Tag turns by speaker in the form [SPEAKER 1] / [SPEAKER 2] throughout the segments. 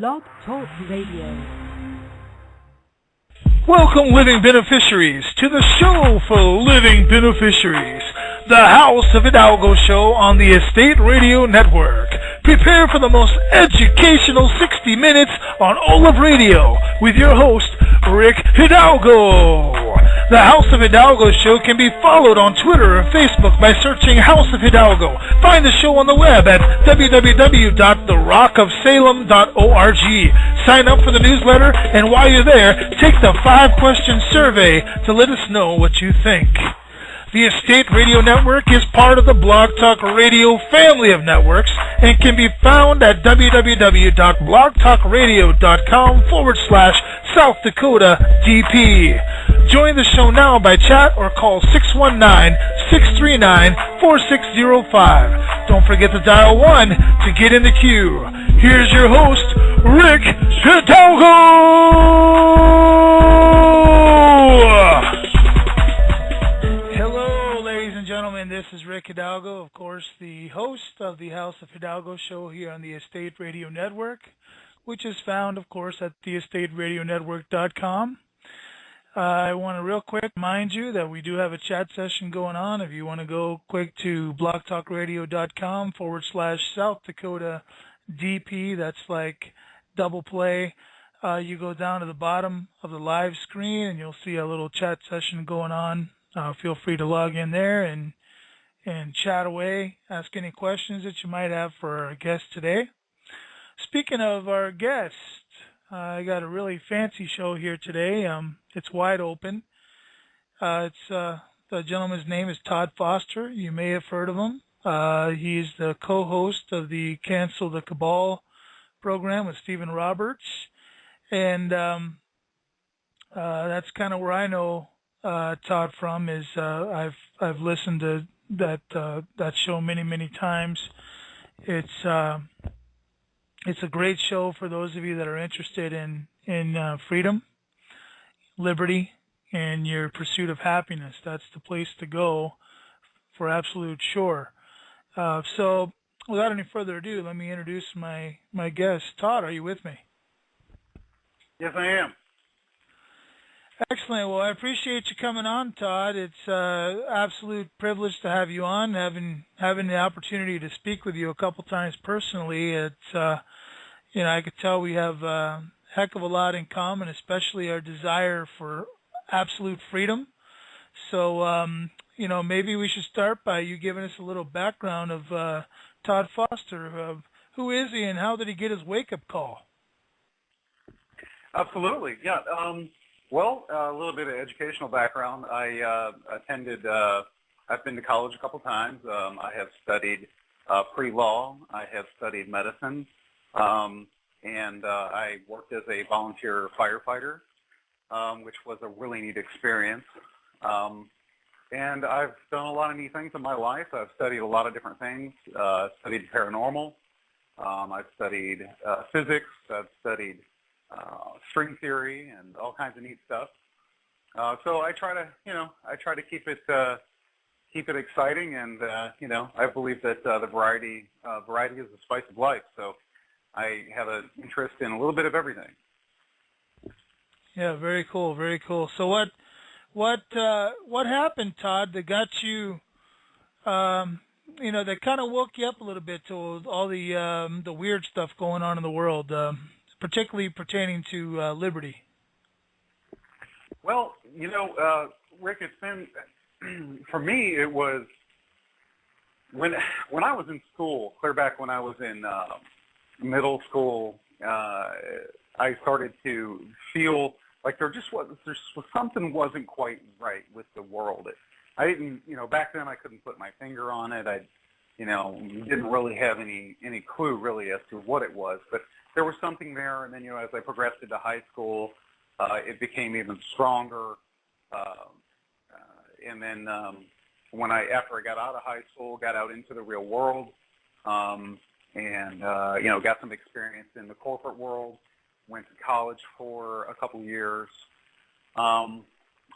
[SPEAKER 1] Blog Talk Radio.
[SPEAKER 2] Welcome, living beneficiaries, to the show for living beneficiaries, the House of Hidalgo show on the Estate Radio Network. Prepare for the most educational 60 minutes on all of radio with your host, Rick Hidalgo. The House of Hidalgo show can be followed on Twitter or Facebook by searching House of Hidalgo. Find the show on the web at www.therockofsalem.org. Sign up for the newsletter, and while you're there, take the 5-question survey to let us know what you think. The Estate Radio Network is part of the Blog Talk Radio family of networks and can be found at www.blogtalkradio.com/South Dakota DP. Join the show now by chat or call 619-639-4605. Don't forget to dial 1 to get in the queue. Here's your host, Rick Hidalgo! Gentlemen, this is Rick Hidalgo, of course, the host of the House of Hidalgo show here on the Estate Radio Network, which is found, of course, at theestateradionetwork.com. I want to real quick remind you that we do have a chat session going on. If you want to go quick to blogtalkradio.com/South Dakota DP, that's like double play. You go down to the bottom of the live screen and you'll see a little chat session going on. Feel free to log in there and chat away, ask any questions that you might have for our guest today. Speaking of our guest, I got a really fancy show here today. It's wide open. The gentleman's name is Todd Foster. You may have heard of him. He's the co-host of the Cancel the Cabal program with Stephen Roberts, and that's kind of where I know Todd from. Is I've listened to that show many times. It's a great show for those of you that are interested in freedom, liberty, and your pursuit of happiness. That's the place to go for absolute sure. So without any further ado, let me introduce my guest. Todd, are you with me?
[SPEAKER 3] Yes, I am.
[SPEAKER 2] Excellent. Well, I appreciate you coming on, Todd. It's an absolute privilege to have you on. Having the opportunity to speak with you a couple times personally, it's I could tell we have a heck of a lot in common, especially our desire for absolute freedom. So, maybe we should start by you giving us a little background of Todd Foster. Who is he, and how did he get his wake-up call?
[SPEAKER 3] Absolutely. Yeah. Well, a little bit of educational background. I I've been to college a couple times. I have studied pre-law. I have studied medicine. And I worked as a volunteer firefighter, which was a really neat experience. And I've done a lot of neat things in my life. I've studied a lot of different things. Studied paranormal. I've studied physics. I've studied string theory and all kinds of neat stuff. So I try to keep it exciting, and I believe that the variety is the spice of life. So I have an interest in a little bit of everything.
[SPEAKER 2] Yeah, very cool, very cool. So what happened, Todd, that got you, that kind of woke you up a little bit to all the weird stuff going on in the world? Particularly pertaining to liberty?
[SPEAKER 3] Well, Rick, it's been, for me, it was when I was in school, clear back when I was in middle school, I started to feel like there something wasn't quite right with the world. I didn't, back then I couldn't put my finger on it. I, didn't really have any clue really as to what it was, but there was something there, and then, as I progressed into high school, it became even stronger. And then after I got out of high school, got out into the real world, and, got some experience in the corporate world, went to college for a couple years,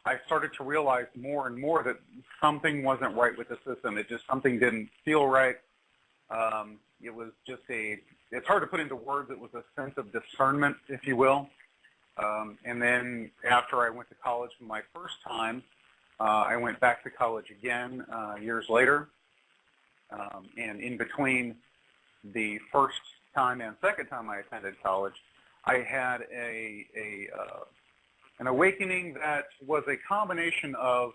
[SPEAKER 3] I started to realize more and more that something wasn't right with the system. Something didn't feel right. It was just a it's hard to put into words. It was a sense of discernment, if you will. And then after I went to college for my first time, I went back to college again years later. And in between the first time and second time I attended college, I had an awakening that was a combination of,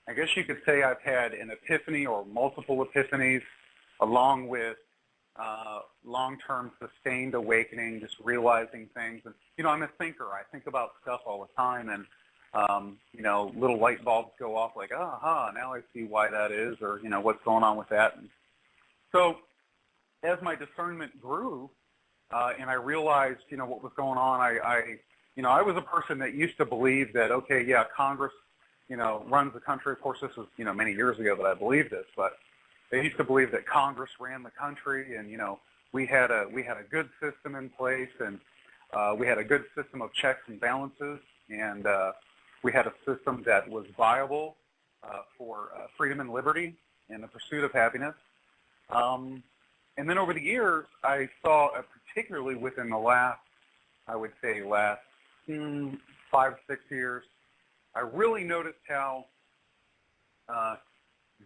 [SPEAKER 3] I guess you could say I've had an epiphany or multiple epiphanies, along with long-term sustained awakening, just realizing things. And, I'm a thinker. I think about stuff all the time, and, little light bulbs go off like, aha, now I see why that is, or, what's going on with that. And so as my discernment grew and I realized, what was going on, I was a person that used to believe that, okay, yeah, Congress, runs the country. Of course, this was, many years ago that I believed this, but they used to believe that Congress ran the country, and, we had a good system in place, and we had a good system of checks and balances, and we had a system that was viable for freedom and liberty and the pursuit of happiness. And then over the years, I saw, particularly within the last 5-6 years, I really noticed how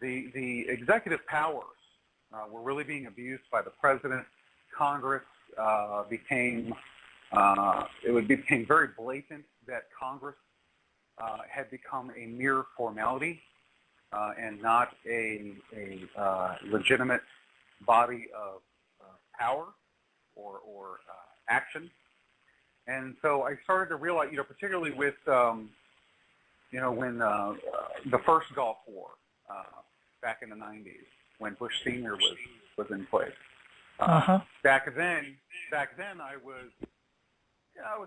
[SPEAKER 3] the executive powers were really being abused by the president. Congress became very blatant that Congress had become a mere formality and not a legitimate body of power or action. And so I started to realize, particularly with, when the first Gulf War back in the 90s, when Bush Sr. was in place. Back then I was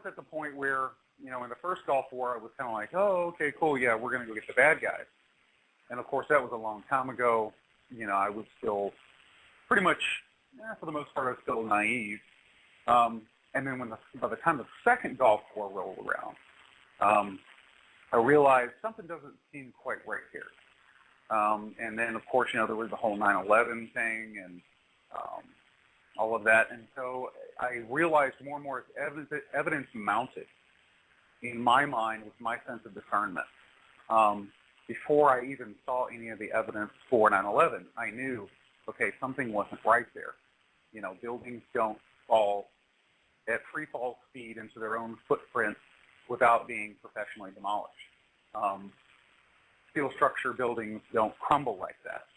[SPEAKER 3] at the point where, in the first Gulf War, I was kind of like, oh, okay, cool, yeah, we're going to go get the bad guys. And of course, that was a long time ago. I was still pretty much, for the most part, I was still naive. And then by the time the second Gulf War rolled around, I realized something doesn't seem quite right here. And then, of course, there was the whole 9/11 thing and all of that. And so I realized more and more as evidence mounted in my mind with my sense of discernment. Before I even saw any of the evidence for 9/11, I knew, okay, something wasn't right there. Buildings don't fall at free fall speed into their own footprint without being professionally demolished. Steel structure buildings don't crumble like that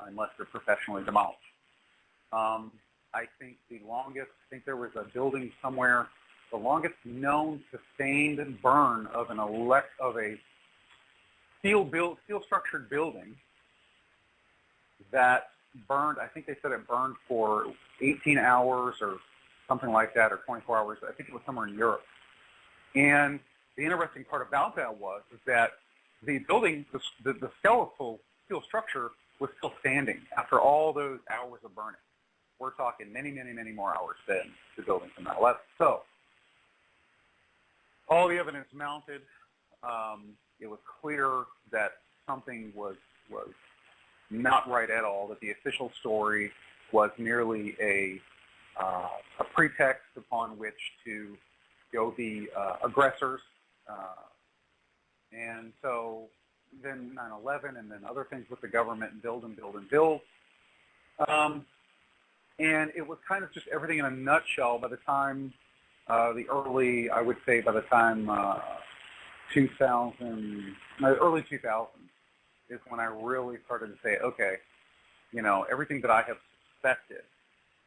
[SPEAKER 3] unless they're professionally demolished. I think there was a building somewhere, the longest known sustained burn of a steel structured building that burned, I think they said it burned for 18 hours or something like that, or 24 hours. I think it was somewhere in Europe. And the interesting part about that was that the building, the skeletal steel structure was still standing after all those hours of burning. We're talking many, many, many more hours than the building from 9/11. So all the evidence mounted. It was clear that something was not right at all, that the official story was merely a pretext upon which to go be aggressors. And so then 9/11 and then other things with the government and build. And it was kind of just everything in a nutshell by the time early 2000s is when I really started to say, okay, everything that I have suspected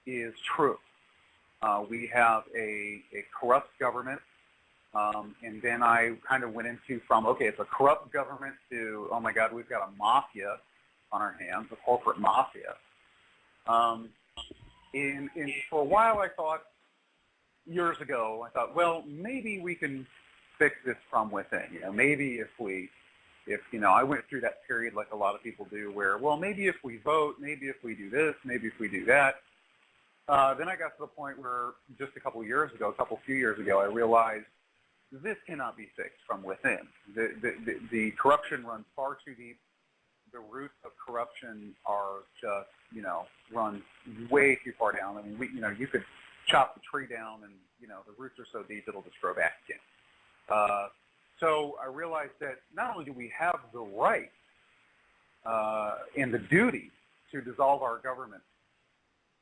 [SPEAKER 3] is true. We have a corrupt government, and then I kind of went into it's a corrupt government to, oh my God, we've got a mafia on our hands, a corporate mafia. And for a while I thought, years ago, well, maybe we can fix this from within. Maybe if I went through that period like a lot of people do where, well, maybe if we vote, maybe if we do this, maybe if we do that. Then I got to the point where just a few years ago, I realized this cannot be fixed from within. The corruption runs far too deep. The roots of corruption are just runs way too far down. I mean, you could chop the tree down and, the roots are so deep it'll just grow back again. So I realized that not only do we have the right and the duty to dissolve our government,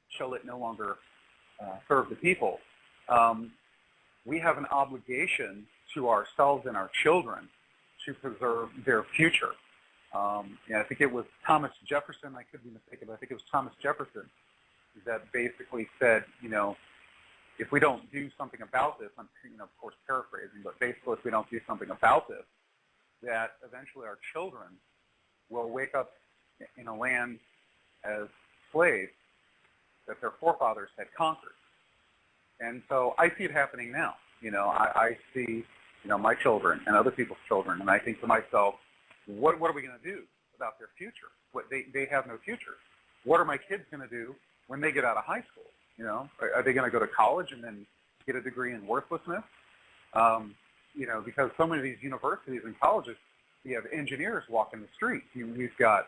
[SPEAKER 3] shall it no longer serve the people, we have an obligation to ourselves and our children to preserve their future. I think it was Thomas Jefferson, I could be mistaken, but I think it was Thomas Jefferson that basically said, if we don't do something about this, I'm, of course, paraphrasing, but basically if we don't do something about this, that eventually our children will wake up in a land as slaves that their forefathers had conquered. And so I see it happening now. I see, my children and other people's children, and I think to myself, what are we going to do about their future? They have no future. What are my kids going to do when they get out of high school? Are they going to go to college and then get a degree in worthlessness? Because so many of these universities and colleges, you have engineers walking the street. You've got,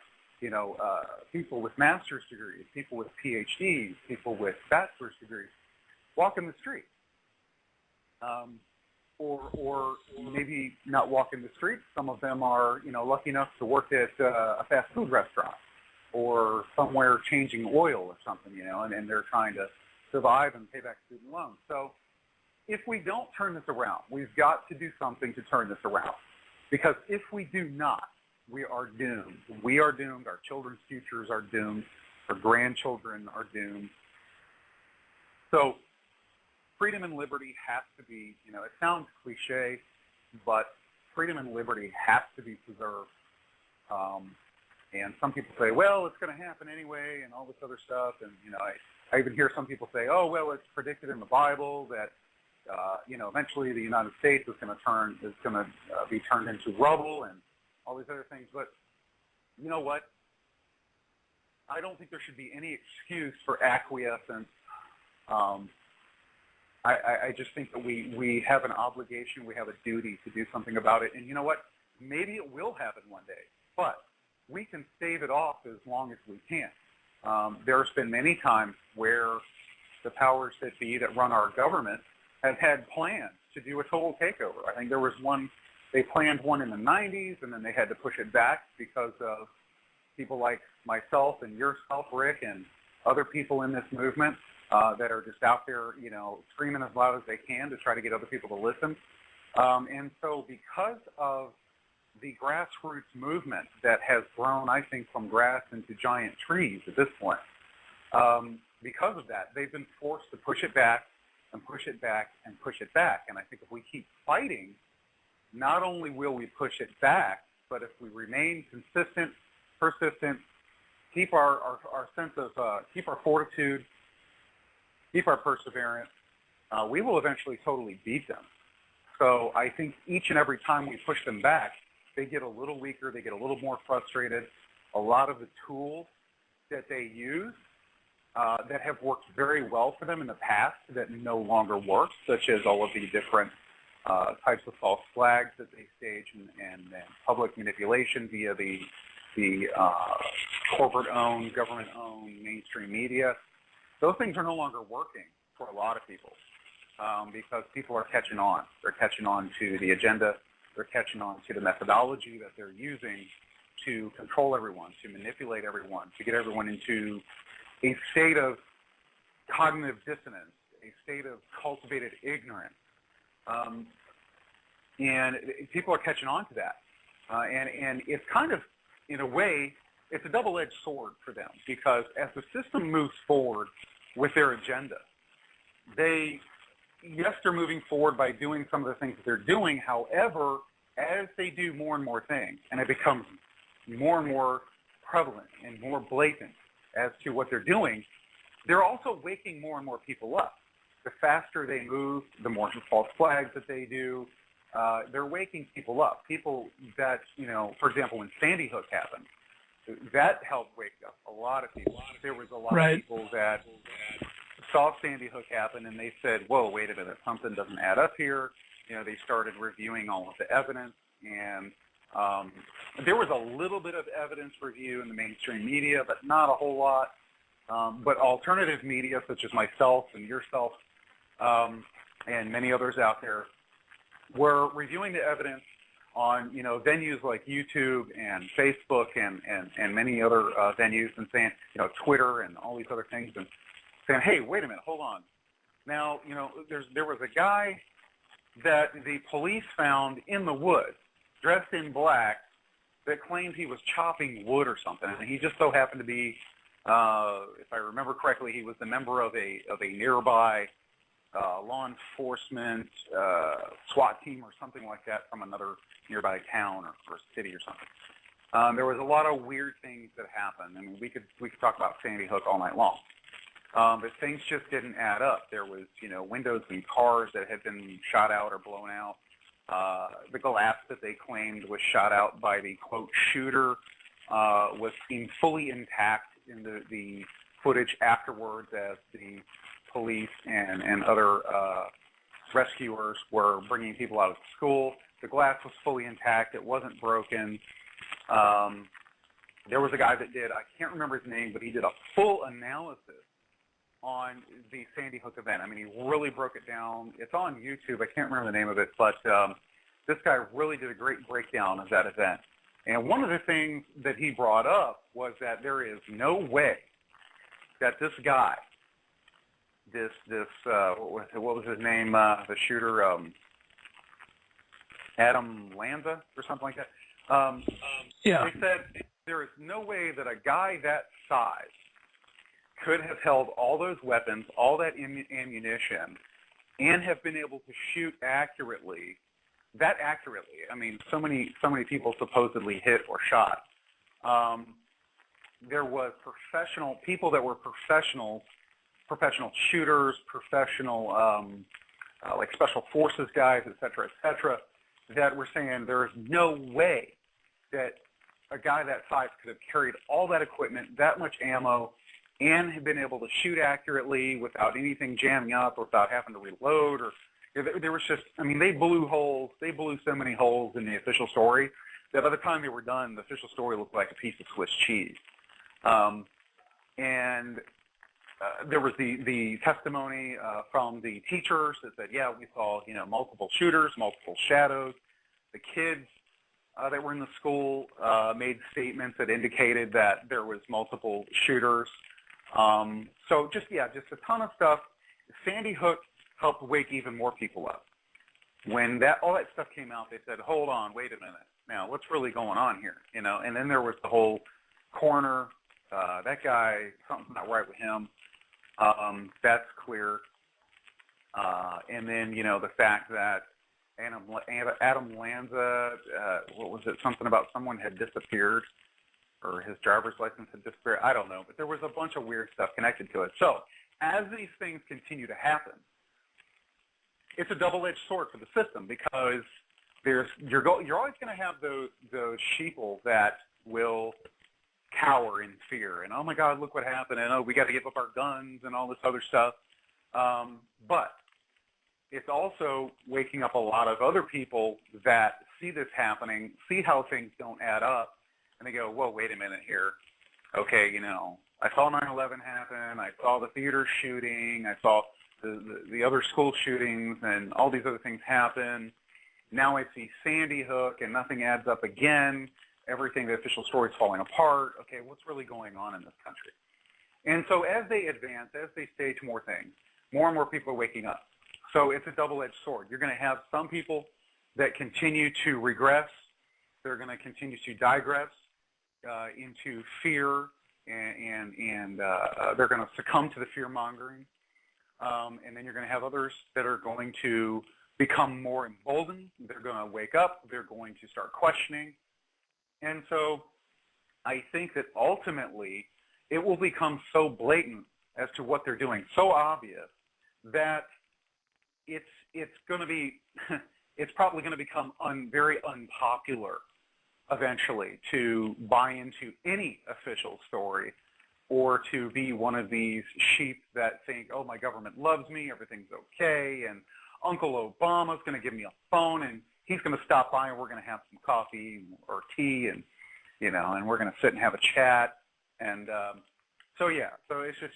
[SPEAKER 3] people with master's degrees, people with PhDs, people with bachelor's degrees walking the street. Or maybe not walking the street. Some of them are, lucky enough to work at a fast food restaurant or somewhere changing oil or something, and they're trying to survive and pay back student loans. So if we don't turn this around, we've got to do something to turn this around. Because if we do not, we are doomed. We are doomed. Our children's futures are doomed. Our grandchildren are doomed. So freedom and liberty has to be, it sounds cliche, but freedom and liberty has to be preserved. And some people say, well, it's going to happen anyway and all this other stuff. And, I even hear some people say, oh, well, it's predicted in the Bible that, eventually the United States is going to be turned into rubble and all these other things. But you know what? I don't think there should be any excuse for acquiescence. I just think that we have an obligation, we have a duty to do something about it. And you know what? Maybe it will happen one day, but we can stave it off as long as we can. There's been many times where the powers that be that run our government have had plans to do a total takeover. I think there was one, they planned one in the 90s, and then they had to push it back because of people like myself and yourself, Rick, and other people in this movement that are just out there, screaming as loud as they can to try to get other people to listen. And so because of the grassroots movement that has grown, I think, from grass into giant trees at this point, because of that, they've been forced to push it back and push it back and push it back. And I think if we keep fighting, not only will we push it back, but if we remain consistent, persistent, keep our sense of, keep our fortitude, keep our perseverance, we will eventually totally beat them. So I think each and every time we push them back, they get a little weaker, they get a little more frustrated. A lot of the tools that they use that have worked very well for them in the past that no longer work, such as all of the different types of false flags that they stage and public manipulation via the corporate-owned, government-owned mainstream media. Those things are no longer working for a lot of people because people are catching on. They're catching on to the agenda. They're catching on to the methodology that they're using to control everyone, to manipulate everyone, to get everyone into a state of cognitive dissonance, a state of cultivated ignorance. And people are catching on to that. And it's kind of, in a way, it's a double-edged sword for them because as the system moves forward with their agenda, they're moving forward by doing some of the things that they're doing. However, as they do more and more things, and it becomes more and more prevalent and more blatant as to what they're doing, they're also waking more and more people up. The faster they move, the more false flags that they do, they're waking people up. People that, for example, when Sandy Hook happened, that helped wake up a lot of people. There was a lot of people that saw Sandy Hook happen and they said, whoa, wait a minute, something doesn't add up here. They started reviewing all of the evidence, and there was a little bit of evidence review in the mainstream media, but not a whole lot. But alternative media, such as myself and yourself, and many others out there, were reviewing the evidence on, venues like YouTube and Facebook and many other venues, and saying, Twitter and all these other things, and saying, hey, wait a minute, hold on. Now, there was a guy that the police found in the woods, dressed in black, that claimed he was chopping wood or something, and he just so happened to be, if I remember correctly, he was the member of a nearby law enforcement SWAT team or something like that from another nearby town or city or something. There was a lot of weird things that happened. I mean, we could talk about Sandy Hook all night long. But things just didn't add up. There was, windows in cars that had been shot out or blown out. The glass that they claimed was shot out by the, quote, shooter was seen fully intact in the footage afterwards as the police and other rescuers were bringing people out of school. The glass was fully intact. It wasn't broken. There was a guy that did, I can't remember his name, but he did a full analysis on the Sandy Hook event. I mean, he really broke it down. It's on YouTube. I can't remember the name of it, but this guy really did a great breakdown of that event. And one of the things that he brought up was that there is no way that this guy, what was his name, the shooter, Adam Lanza or something like that.
[SPEAKER 2] Yeah.
[SPEAKER 3] They said there is no way that a guy that size could have held all those weapons, all that ammunition, and have been able to shoot accurately. That accurately. I mean, so many people supposedly hit or shot. There was people that were professional shooters, professional like special forces guys, et cetera, that were saying there is no way that a guy that size could have carried all that equipment, that much ammo, and have been able to shoot accurately without anything jamming up or without having to reload. Or there was just, I mean, they blew so many holes in the official story that by the time they were done, the official story looked like a piece of Swiss cheese. There was the testimony from the teachers that said, yeah, we saw, multiple shooters, multiple shadows. The kids that were in the school made statements that indicated that there was multiple shooters. So just a ton of stuff. Sandy Hook helped wake even more people up. When all that stuff came out, they said, hold on, wait a minute. Now, what's really going on here? And then there was the whole coroner, that guy, something's not right with him. That's clear. And then, the fact that Adam Lanza, what was it, something about someone had disappeared or his driver's license had disappeared. I don't know, but there was a bunch of weird stuff connected to it. So as these things continue to happen, it's a double-edged sword for the system because you're always going to have those sheeple that will cower in fear and, oh my God, look what happened, and we got to give up our guns and all this other stuff. But it's also waking up a lot of other people that see this happening, see how things don't add up, and they go, whoa, wait a minute here. Okay, I saw 9/11 happen, I saw the theater shooting, I saw the other school shootings and all these other things happen. Now I see Sandy Hook and nothing adds up again. Everything, the official story is falling apart. Okay, what's really going on in this country? And so as they advance, as they stage more things, more and more people are waking up. So it's a double-edged sword. You're going to have some people that continue to regress. They're going to continue to digress into fear, and they're going to succumb to the fear-mongering. And then you're going to have others that are going to become more emboldened. They're going to wake up. They're going to start questioning. And so I think that ultimately it will become so blatant as to what they're doing, so obvious, that it's going to be it's probably going to become very unpopular eventually to buy into any official story or to be one of these sheep that think, oh, my government loves me, everything's okay, and Uncle Obama's going to give me a phone, and he's going to stop by, and we're going to have some coffee or tea, and and we're going to sit and have a chat. And So yeah, so it's just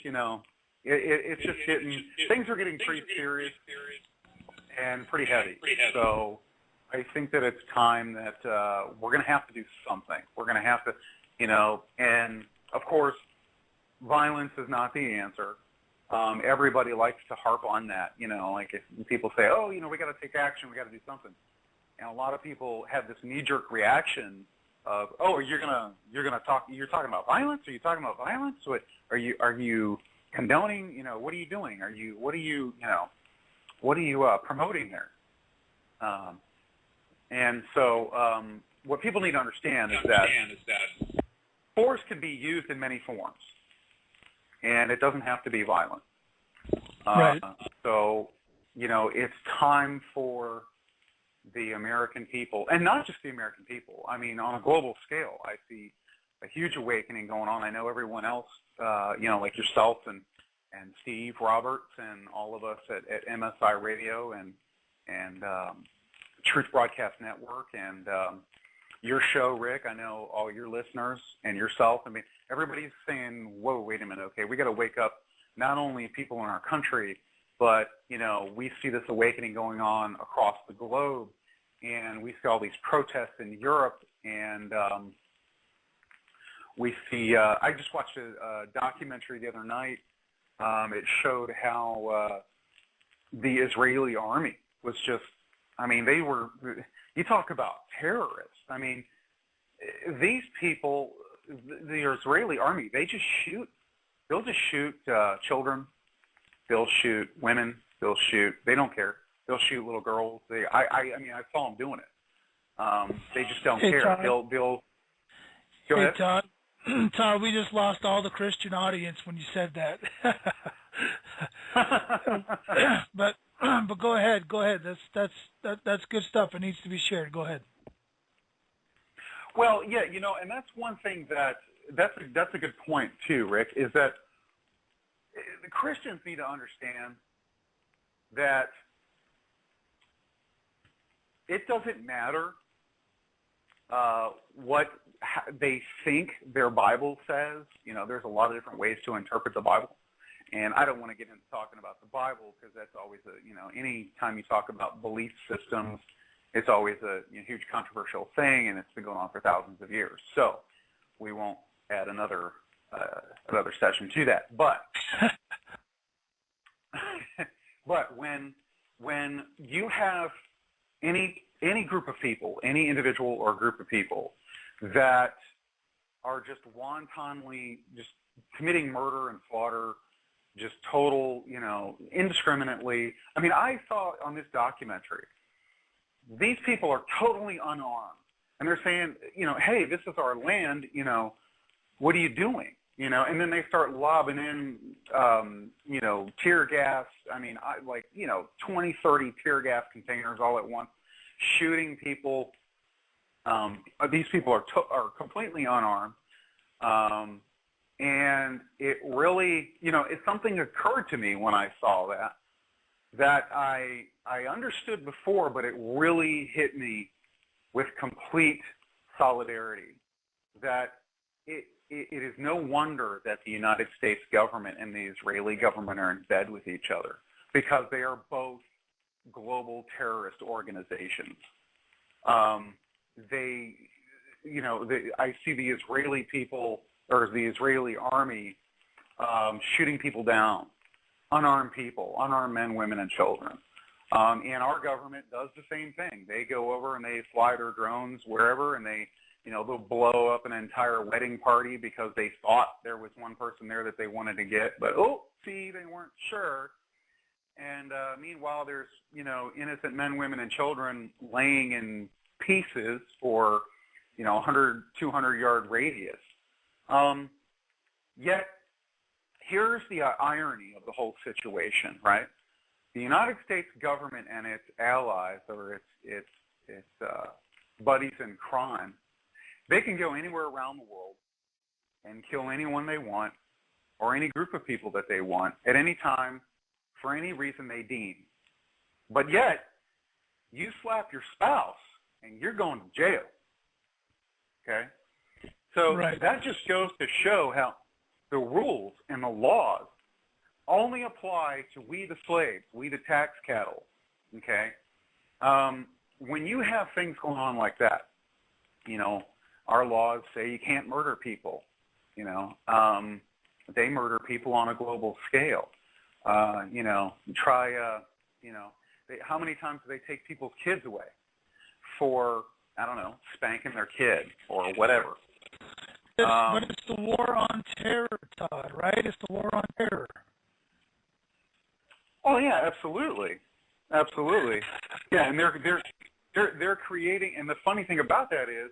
[SPEAKER 3] it's just getting things are getting pretty serious and pretty heavy. So I think that it's time that we're going to have to do something. We're going to have to, and of course, violence is not the answer. Everybody likes to harp on that, like if people say, oh, we got to take action, we got to do something. And a lot of people have this knee-jerk reaction of, oh, you're talking about violence? Are you talking about violence? What, are you condoning, what are you doing? What are you promoting there? And so what people need to understand is that force can be used in many forms, and it doesn't have to be violent.
[SPEAKER 2] Right.
[SPEAKER 3] So, it's time for the American people, and not just the American people. I mean, on a global scale, I see a huge awakening going on. I know everyone else, like yourself and Steve Roberts and all of us at MSI Radio and Truth Broadcast Network and your show, Rick. I know all your listeners and yourself. I mean, everybody's saying, whoa, wait a minute, okay, we got to wake up not only people in our country, but, we see this awakening going on across the globe, and we see all these protests in Europe, and we see, I just watched a documentary the other night. It showed how the Israeli army was just, they were, you talk about terrorists. These people, the Israeli army, they'll just shoot children, they'll shoot women, they don't care. They'll shoot little girls. I saw them doing it. They just don't care.
[SPEAKER 2] Todd.
[SPEAKER 3] They'll go ahead.
[SPEAKER 2] Todd. Todd, we just lost all the Christian audience when you said that. but go ahead. That's good stuff. It needs to be shared. Go ahead.
[SPEAKER 3] Well, yeah, and that's one thing that's a good point too, Rick, is that the Christians need to understand that it doesn't matter what they think their Bible says. There's a lot of different ways to interpret the Bible. And I don't want to get into talking about the Bible because that's always any time you talk about belief systems, it's always a huge controversial thing, and it's been going on for thousands of years. So we won't add another session to that. But but when you have any group of people, any individual or group of people that are just wantonly just committing murder and slaughter, just total, indiscriminately. I saw on this documentary, these people are totally unarmed. And they're saying, hey, this is our land, what are you doing? And then they start lobbing in, tear gas. 20, 30 tear gas containers all at once, shooting people. These people are completely unarmed. And it really, something occurred to me when I saw that I understood before, but it really hit me with complete solidarity, that it is no wonder that the United States government and the Israeli government are in bed with each other, because they are both global terrorist organizations. I see the Israeli people, or the Israeli army, shooting people down, unarmed people, unarmed men, women, and children. And our government does the same thing. They go over and they fly their drones wherever, and they'll blow up an entire wedding party because they thought there was one person there that they wanted to get, but they weren't sure. And meanwhile, there's innocent men, women, and children laying in pieces for 100, 200-yard radius. Yet, here's the irony of the whole situation, right? The United States government and its allies, or its buddies in crime, they can go anywhere around the world and kill anyone they want, or any group of people that they want, at any time, for any reason they deem. But yet, you slap your spouse, and you're going to jail. Okay? So
[SPEAKER 2] right.
[SPEAKER 3] That just goes to show the rules and the laws only apply to we the slaves, we the tax cattle, okay? When you have things going on like that, you know, our laws say you can't murder people, you know. They murder people on a global scale. You know, you know, how many times do they take people's kids away for, I don't know, spanking their kid or whatever?
[SPEAKER 2] But it's the war on terror, Todd, right? It's the war on terror.
[SPEAKER 3] Oh yeah, absolutely, absolutely. Yeah, and they're creating. And the funny thing about that is,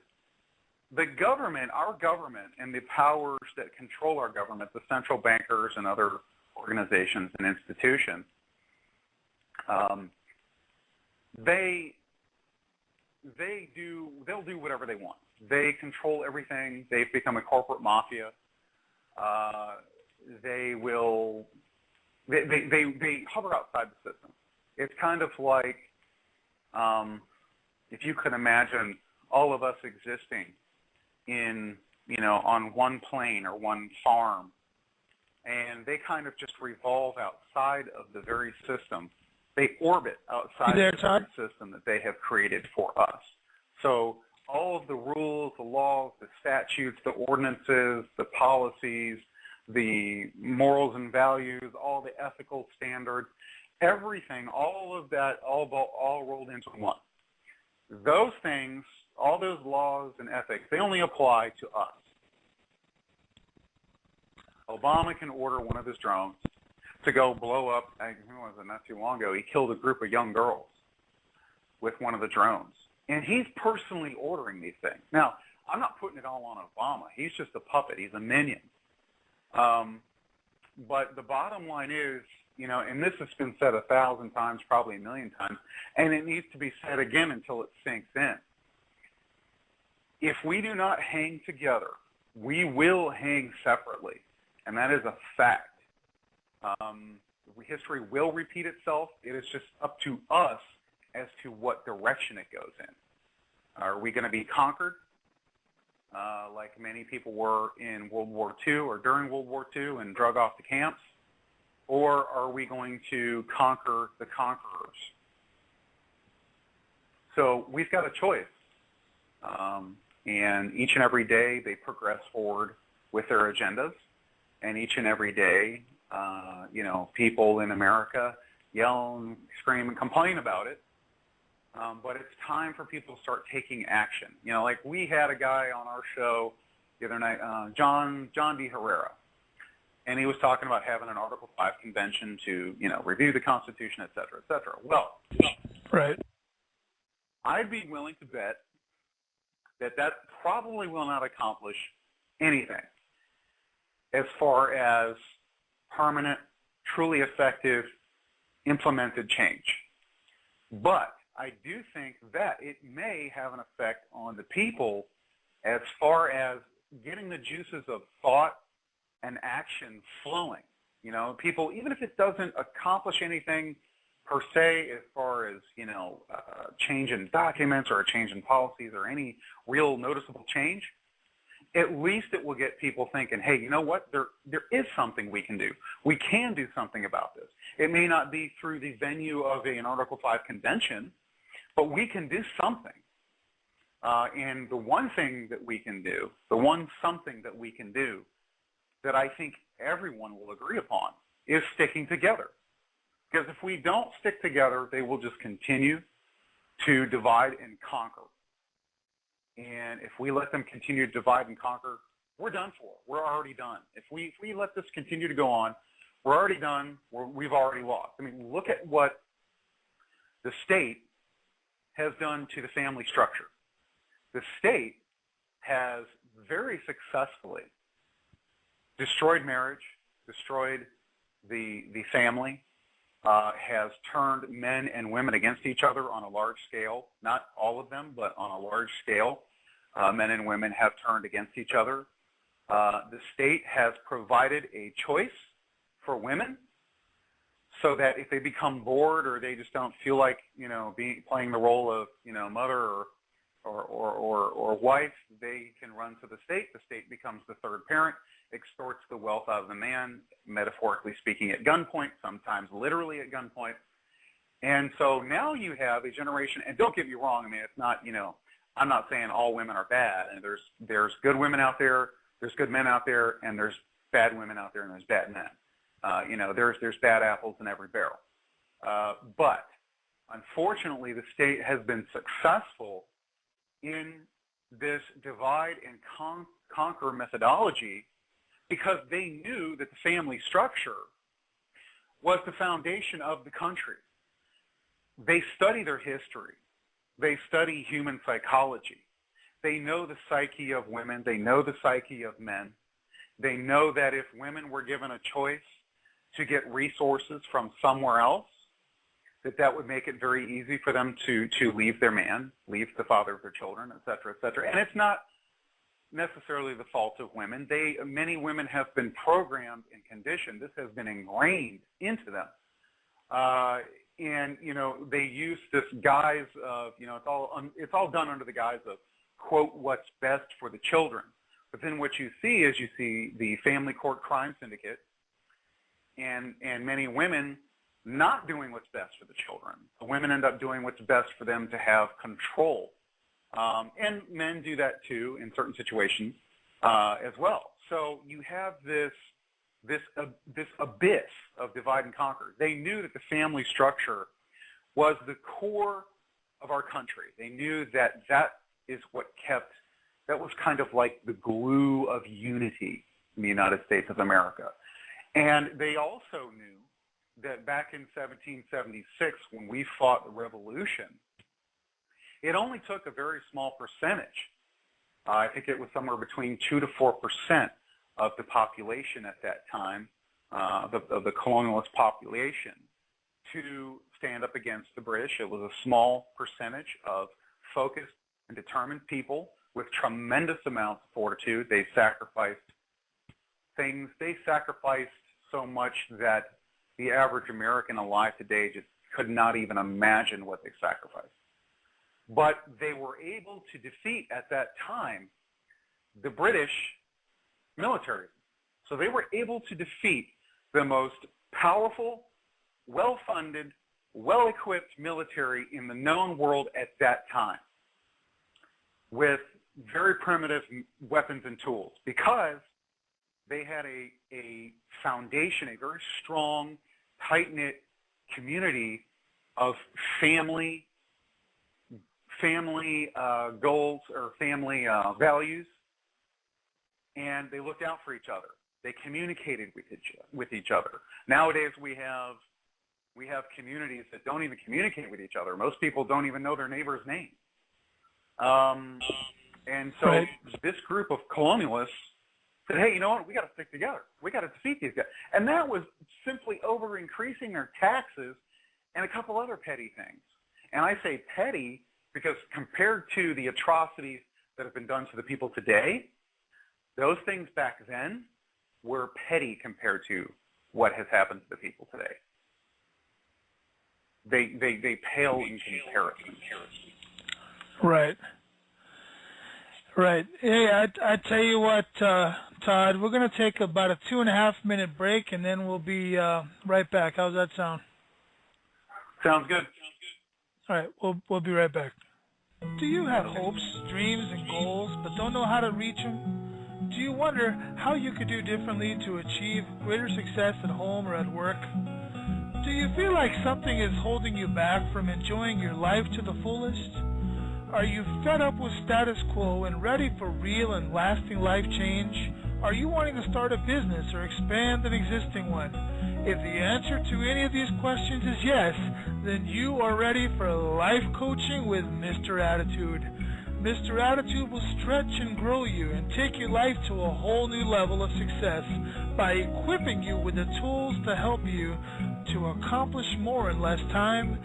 [SPEAKER 3] the government, our government, and the powers that control our government, the central bankers and other organizations and institutions, they'll do whatever they want. They control everything. They've become a corporate mafia. They hover outside the system. It's kind of like, if you could imagine all of us existing in, you know, on one plane or one farm, and they kind of just revolve outside of the very system. They orbit outside of the very system that they have created for us. So all of the rules, the laws, the statutes, the ordinances, the policies, the morals and values, all the ethical standards, everything, all of that, all rolled into one. Those things, all those laws and ethics, they only apply to us. Obama can order one of his drones to go blow up, who was it, not too long ago, he killed a group of young girls with one of the drones. And he's personally ordering these things. Now, I'm not putting it all on Obama. He's just a puppet. He's a minion. But the bottom line is, you know, and this has been said 1,000 times, probably 1,000,000 times, and it needs to be said again until it sinks in. If we do not hang together, we will hang separately, and that is a fact. History will repeat itself. It is just up to us as to what direction it goes in. Are we going to be conquered, like many people were in World War II or during World War II and drug off the camps? Or are we going to conquer the conquerors? So we've got a choice. And each and every day they progress forward with their agendas. And each and every day, you know, people in America yell and scream and complain about it. But it's time for people to start taking action. You know, like we had a guy on our show the other night, John D. Herrera, and he was talking about having an Article 5 convention to, you know, review the Constitution, et cetera, et cetera. Well,
[SPEAKER 2] right.
[SPEAKER 3] I'd be willing to bet that that probably will not accomplish anything as far as permanent, truly effective, implemented change. But I do think that it may have an effect on the people as far as getting the juices of thought and action flowing. You know, people, even if it doesn't accomplish anything per se as far as, you know, change in documents or a change in policies or any real noticeable change, at least it will get people thinking, hey, you know what, there is something we can do. We can do something about this. It may not be through the venue of an Article 5 convention, but we can do something. And the one thing that we can do, the one something that we can do that I think everyone will agree upon is sticking together. Because if we don't stick together, they will just continue to divide and conquer. And if we let them continue to divide and conquer, we're done for. We're already done. If we let this continue to go on, we're already done. We've already lost. I mean, look at what the state has done to the family structure. The state has very successfully destroyed marriage, destroyed the family, has turned men and women against each other on a large scale. Not all of them, but on a large scale. Men and women have turned against each other. The state has provided a choice for women so that if they become bored or they just don't feel like, you know, playing the role of, you know, mother or wife, they can run to the state. The state becomes the third parent, extorts the wealth out of the man, metaphorically speaking, at gunpoint, sometimes literally at gunpoint. And so now you have a generation, and don't get me wrong, I mean, it's not, I'm not saying all women are bad, and there's good women out there, there's good men out there, and there's bad women out there, and there's bad men. There's bad apples in every barrel. But unfortunately, the state has been successful in this divide and conquer methodology because they knew that the family structure was the foundation of the country. They study their history. They study human psychology. They know the psyche of women. They know the psyche of men. They know that if women were given a choice to get resources from somewhere else, that would make it very easy for them to leave their man, leave the father of their children, et cetera, et cetera. And it's not necessarily the fault of women. Many women have been programmed and conditioned. This has been ingrained into them. And they use this guise of, it's all done under the guise of, quote, what's best for the children. But then what you see is the family court crime syndicate and many women not doing what's best for the children. The women end up doing what's best for them to have control. And men do that too in certain situations as well. So you have this abyss of divide and conquer. They knew that the family structure was the core of our country. They knew that is what that was kind of like the glue of unity in the United States of America. And they also knew that back in 1776, when we fought the revolution, it only took a very small percentage. I think it was somewhere between 2 to 4% of the population at that time, of the colonialist population, to stand up against the British. It was a small percentage of focused and determined people with tremendous amounts of fortitude. They sacrificed things. They sacrificed so much that the average American alive today just could not even imagine what they sacrificed. But they were able to defeat at that time the British military. So they were able to defeat the most powerful, well-funded, well-equipped military in the known world at that time with very primitive weapons and tools because they had a foundation, a very strong, tight-knit community of family goals or family values, and they looked out for each other. They communicated with each other. Nowadays, we have communities that don't even communicate with each other. Most people don't even know their neighbor's name. And so
[SPEAKER 2] right.
[SPEAKER 3] This group of colonialists said, hey, you know what? We got to stick together. We got to defeat these guys. And that was simply over increasing their taxes and a couple other petty things. And I say petty because compared to the atrocities that have been done to the people today, those things back then were petty compared to what has happened to the people today. They pale in comparison.
[SPEAKER 2] Right. Right. Hey, I tell you what, Todd, we're going to take about a 2.5-minute break, and then we'll be right back. How's that sound?
[SPEAKER 3] Sounds good.
[SPEAKER 2] All right, we'll be right back. Do you have hopes, dreams, and goals, but don't know how to reach them? Do you wonder how you could do differently to achieve greater success at home or at work? Do you feel like something is holding you back from enjoying your life to the fullest? Are you fed up with status quo and ready for real and lasting life change? Are you wanting to start a business or expand an existing one? If the answer to any of these questions is yes, then you are ready for life coaching with Mr. Attitude. Mr. Attitude will stretch and grow you and take your life to a whole new level of success by equipping you with the tools to help you to accomplish more in less time,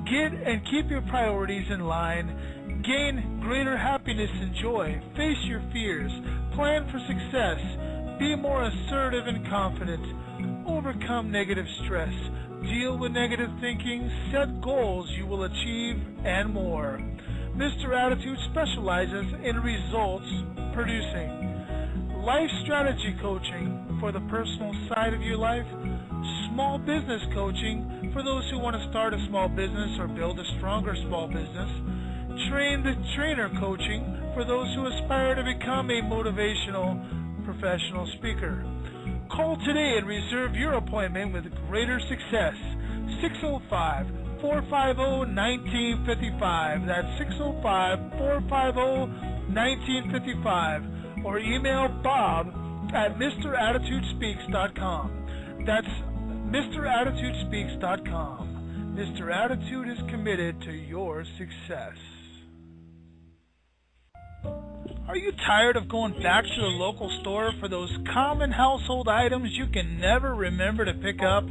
[SPEAKER 2] get and keep your priorities in line, gain greater happiness and joy, face your fears, plan for success, be more assertive and confident, overcome negative stress, deal with negative thinking, set goals you will achieve, and more. Mr. Attitude specializes in results producing. life strategy coaching for the personal side of your life, small business coaching for those who want to start a small business or build a stronger small business, trainer coaching for those who aspire to become a motivational professional speaker. Call today and reserve your appointment with greater success. 605-450-1955. That's 605-450-1955. Or email Bob at MrAttitudespeaks.com. That's MrAttitudespeaks.com. Mr. Attitude is committed to your success. Are you tired of going back to the local store for those common household items you can never remember to pick up?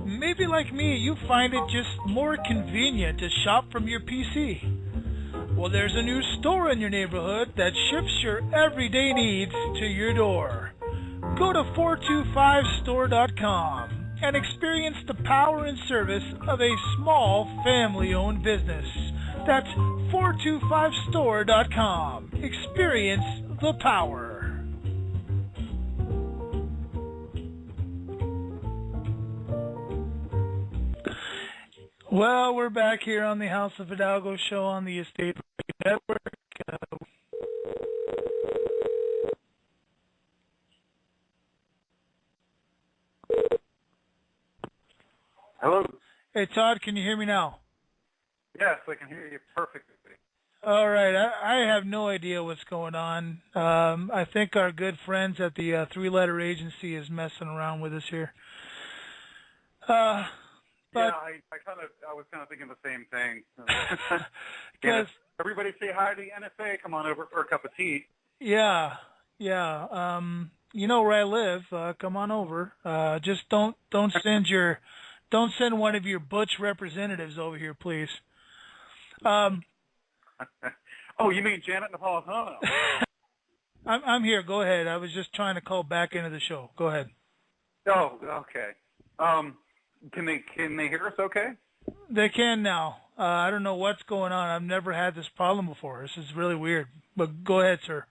[SPEAKER 2] Maybe like me, you find it just more convenient to shop from your PC. Well, there's a new store in your neighborhood that ships your everyday needs to your door. Go to 425store.com and experience the power and service of a small family-owned business. That's 425store.com. Experience the power. Well, we're back here on the House of Hidalgo show on the Estate Network.
[SPEAKER 3] Hello.
[SPEAKER 2] Hey, Todd, can you hear me now?
[SPEAKER 3] Yes, I can hear you perfectly.
[SPEAKER 2] All right. I have no idea what's going on. I think our good friends at the three-letter agency is messing around with us here. But
[SPEAKER 3] I was kind of thinking the same thing. Yes, everybody say hi to the NSA. Come on over for a cup of tea.
[SPEAKER 2] Yeah. You know where I live. Come on over. Just don't send one of your butch representatives over here, please.
[SPEAKER 3] Oh, you mean Janet Napolitano?
[SPEAKER 2] I'm here. Go ahead. I was just trying to call back into the show. Go ahead.
[SPEAKER 3] Oh, okay. Can they hear us okay?
[SPEAKER 2] They can now. I don't know what's going on. I've never had this problem before. This is really weird. But go ahead, sir.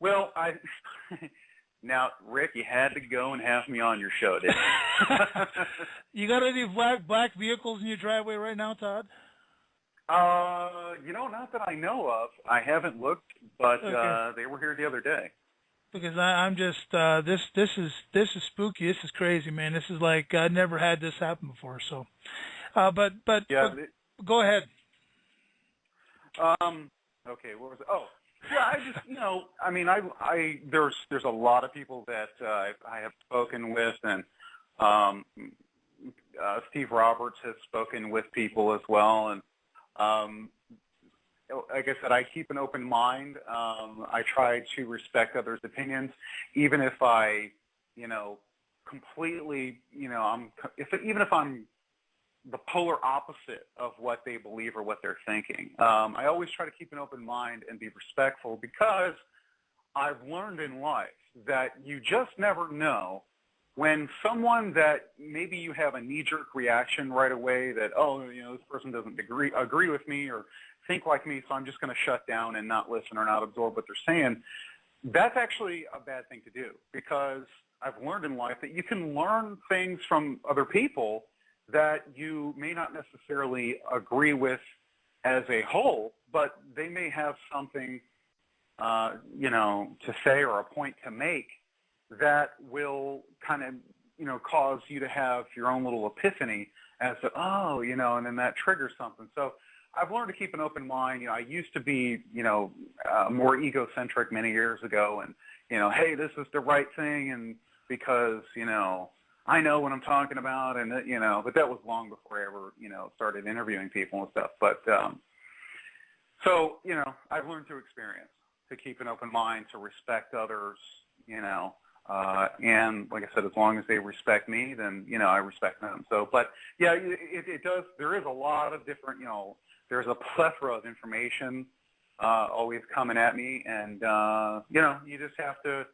[SPEAKER 3] Well, now, Rick, you had to go and have me on your show, didn't you?
[SPEAKER 2] You got any black vehicles in your driveway right now, Todd?
[SPEAKER 3] Not that I know of. I haven't looked, but
[SPEAKER 2] okay.
[SPEAKER 3] They were here the other day.
[SPEAKER 2] Because I'm just this is spooky. This is crazy, man. This is like I'd never had this happen before. So, but
[SPEAKER 3] yeah,
[SPEAKER 2] go ahead.
[SPEAKER 3] Okay, what was it? Oh, yeah. I just there's a lot of people that I have spoken with, and Steve Roberts has spoken with people as well, and like I said, I keep an open mind. I try to respect others' opinions, even if I, completely, even if I'm the polar opposite of what they believe or what they're thinking. I always try to keep an open mind and be respectful, because I've learned in life that you just never know when someone that maybe you have a knee-jerk reaction right away that, this person doesn't agree with me or think like me, so I'm just going to shut down and not listen or not absorb what they're saying. That's actually a bad thing to do, because I've learned in life that you can learn things from other people that you may not necessarily agree with as a whole, but they may have something, to say or a point to make that will kind of, cause you to have your own little epiphany as to, and then that triggers something. So I've learned to keep an open mind. I used to be, more egocentric many years ago, and, hey, this is the right thing, and because, I know what I'm talking about, and, but that was long before I ever, started interviewing people and stuff. But so, I've learned through experience to keep an open mind, to respect others, and like I said, as long as they respect me, then, I respect them. So, but yeah, it does, there is a lot of different, there's a plethora of information always coming at me, and, you just have to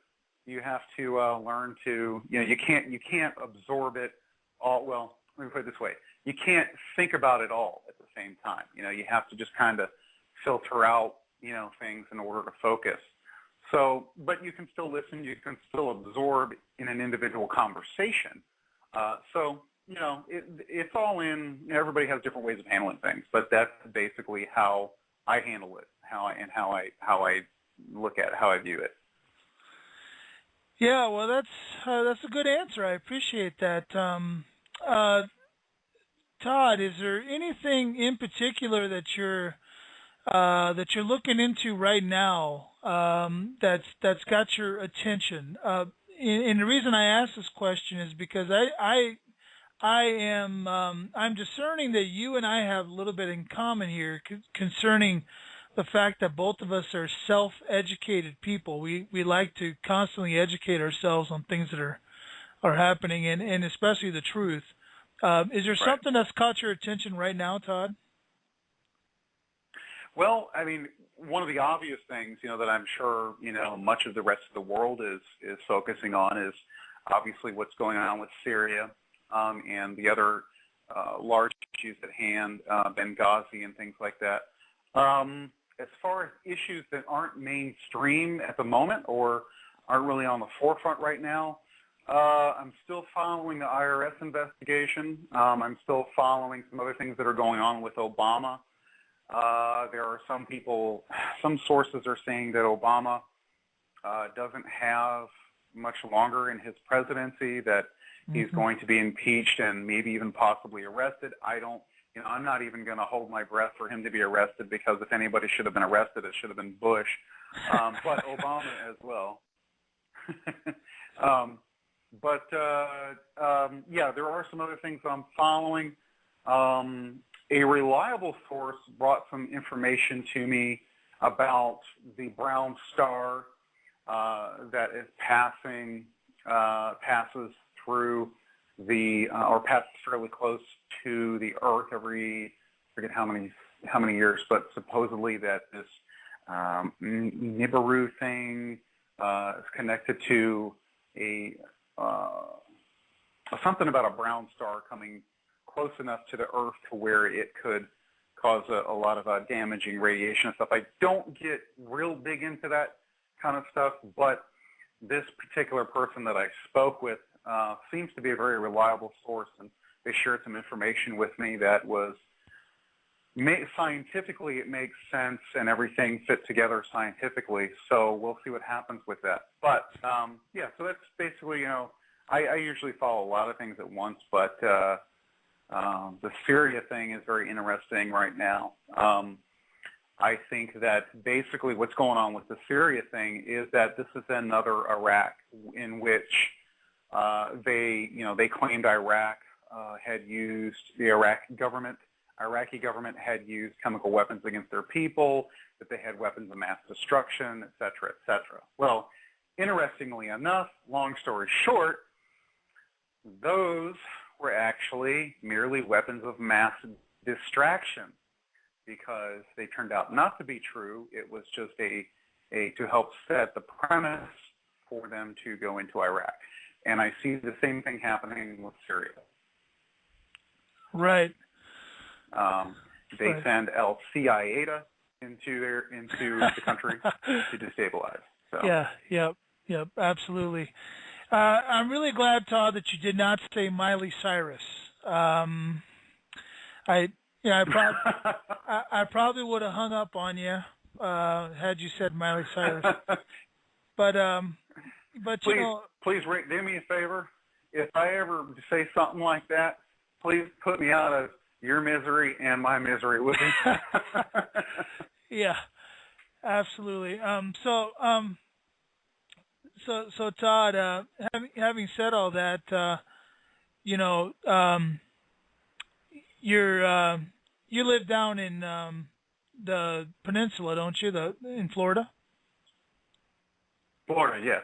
[SPEAKER 3] learn to, you can't absorb it all. Well, let me put it this way. You can't think about it all at the same time. You have to just kind of filter out, things in order to focus. So, but you can still listen. You can still absorb in an individual conversation. So, it's all in. Everybody has different ways of handling things, but that's basically how I handle it, how I look at it, how I view it.
[SPEAKER 2] Yeah, well, that's a good answer. I appreciate that. Todd, is there anything in particular that you're looking into right now that's got your attention? And the reason I ask this question is because I'm discerning that you and I have a little bit in common here concerning the fact that both of us are self-educated people. We like to constantly educate ourselves on things that are happening, and especially the truth. Is there something that's caught your attention right now, Todd?
[SPEAKER 3] Well, I mean, one of the obvious things, that I'm sure, much of the rest of the world is focusing on is obviously what's going on with Syria and the other large issues at hand, Benghazi and things like that. As far as issues that aren't mainstream at the moment or aren't really on the forefront right now, I'm still following the IRS investigation. I'm still following some other things that are going on with Obama. There are some sources are saying that Obama doesn't have much longer in his presidency, that he's going to be impeached and maybe even possibly arrested. I'm not even going to hold my breath for him to be arrested, because if anybody should have been arrested, it should have been Bush, but Obama as well. Yeah, there are some other things I'm following. A reliable source brought some information to me about the brown star that is passes through or passes fairly close to the Earth every, I forget how many years, but supposedly that this Nibiru thing is connected to something about a brown star coming close enough to the Earth to where it could cause a lot of damaging radiation and stuff. I don't get real big into that kind of stuff, but this particular person that I spoke with seems to be a very reliable source, and they shared some information with me that was scientifically it makes sense and everything fit together scientifically. So we'll see what happens with that. But yeah, so that's basically, I usually follow a lot of things at once, but the Syria thing is very interesting right now. I think that basically what's going on with the Syria thing is that this is another Iraq in which they claimed Iraq had used, the Iraqi government had used chemical weapons against their people, that they had weapons of mass destruction, et cetera, et cetera. Well, interestingly enough, long story short, those were actually merely weapons of mass distraction, because they turned out not to be true. It was just to help set the premise for them to go into Iraq. And I see the same thing happening with Syria.
[SPEAKER 2] Right.
[SPEAKER 3] They send Al-Qaeda into the country to destabilize. So.
[SPEAKER 2] Yeah, yep, absolutely. I'm really glad, Todd, that you did not say Miley Cyrus. I probably would have hung up on you had you said Miley Cyrus. But
[SPEAKER 3] please do me a favor. If I ever say something like that, please put me out of your misery and my misery with me.
[SPEAKER 2] Yeah, absolutely. So Todd, having said all that, you live down in the peninsula, don't you? In Florida.
[SPEAKER 3] Florida, yes.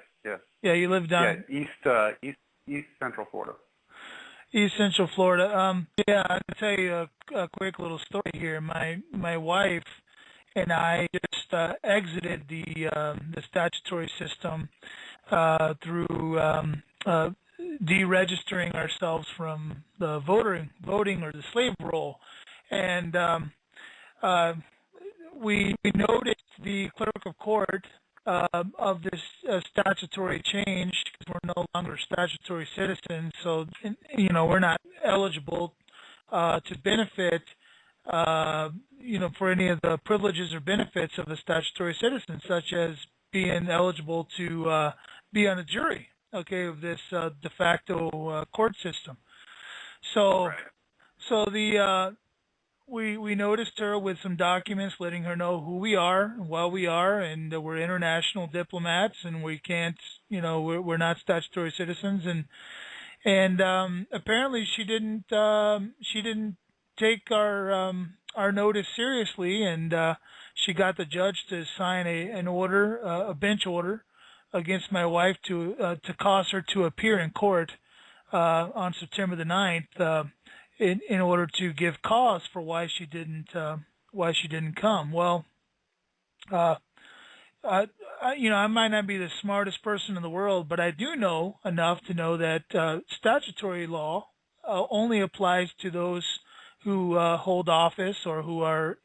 [SPEAKER 2] Yeah, you live down.
[SPEAKER 3] Yeah, East Central Florida.
[SPEAKER 2] East Central Florida. Yeah, I'll tell you a quick little story here. My wife and I just exited the statutory system through deregistering ourselves from the voting or the slave roll, and we noticed the clerk of court of this statutory change, because we're no longer statutory citizens. So, we're not eligible to benefit, for any of the privileges or benefits of a statutory citizen, such as being eligible to be on a jury, okay, of this de facto court system. So,
[SPEAKER 3] Right.
[SPEAKER 2] so we noticed her with some documents letting her know who we are and what we are, and we're international diplomats, and we can't, we're not statutory citizens, and apparently she didn't take our notice seriously, and she got the judge to sign an order, a bench order, against my wife to cause her to appear in court on September the 9th. In order to give cause for why she didn't come. Well, I might not be the smartest person in the world, but I do know enough to know that statutory law only applies to those who hold office or who are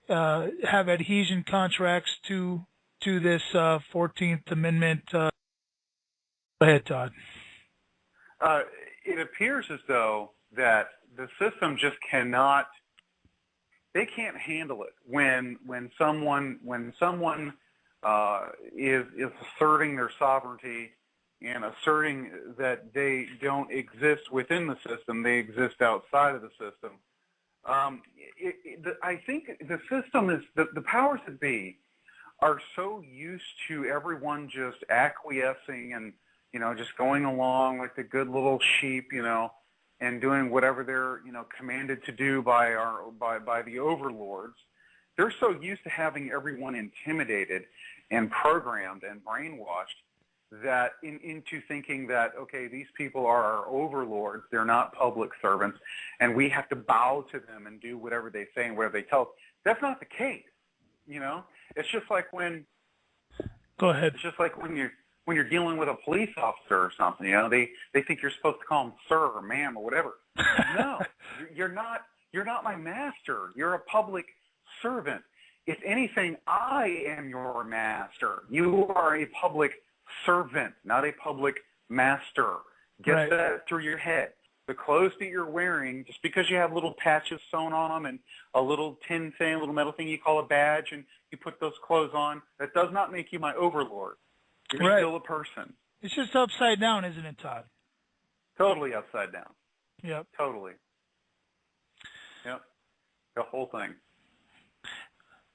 [SPEAKER 2] have adhesion contracts to this 14th Amendment. Go ahead, Todd.
[SPEAKER 3] It appears as though that the system just cannot, they can't handle it when someone is asserting their sovereignty and asserting that they don't exist within the system, they exist outside of the system. I think the system is, the powers that be are so used to everyone just acquiescing and, just going along like the good little sheep, and doing whatever they're, commanded to do by the overlords. They're so used to having everyone intimidated and programmed and brainwashed that into thinking that, okay, these people are our overlords, they're not public servants, and we have to bow to them and do whatever they say and whatever they tell us. That's not the case, It's just like when...
[SPEAKER 2] Go ahead.
[SPEAKER 3] It's just like when you're dealing with a police officer or something, they think you're supposed to call him sir or ma'am or whatever. No, you're not my master. You're a public servant. If anything, I am your master. You are a public servant, not a public master. Get that through your head. The clothes that you're wearing, just because you have little patches sewn on them and a little tin thing, a little metal thing you call a badge, and you put those clothes on, that does not make you my overlord. You're still a person.
[SPEAKER 2] It's just upside down, isn't it, Todd?
[SPEAKER 3] Totally upside down.
[SPEAKER 2] Yep.
[SPEAKER 3] Totally. Yep. The whole thing.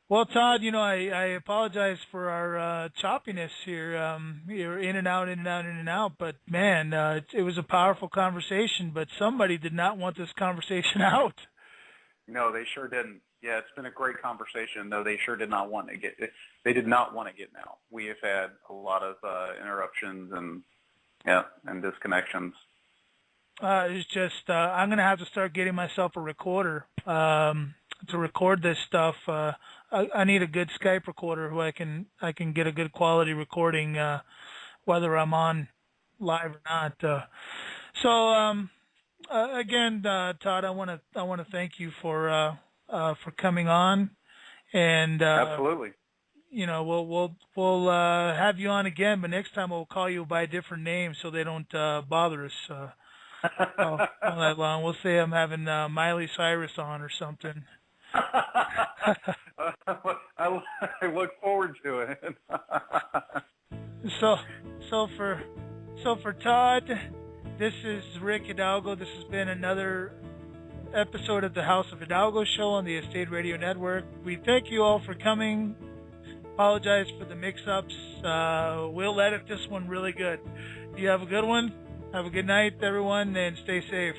[SPEAKER 2] Well, Todd, I apologize for our choppiness here. You're in and out, in and out, in and out. But, man, it was a powerful conversation, but somebody did not want this conversation out.
[SPEAKER 3] No, they sure didn't. Yeah, it's been a great conversation, though they sure did not want to get it. They did not want to get out. We have had a lot of interruptions and disconnections.
[SPEAKER 2] It's just I'm going to have to start getting myself a recorder to record this stuff. I need a good Skype recorder who I can get a good quality recording whether I'm on live or not. Again, Todd, I want to thank you for coming on, and
[SPEAKER 3] absolutely.
[SPEAKER 2] We'll have you on again, but next time we'll call you by a different name so they don't bother us all that long. We'll say I'm having Miley Cyrus on or something.
[SPEAKER 3] I look forward to it.
[SPEAKER 2] So for Todd, this is Rick Hidalgo. This has been another episode of the House of Hidalgo show on the Estate Radio Network. We thank you all for coming. Apologize for the mix-ups. We'll edit this one really good. You have a good one. Have a good night, everyone, and stay safe.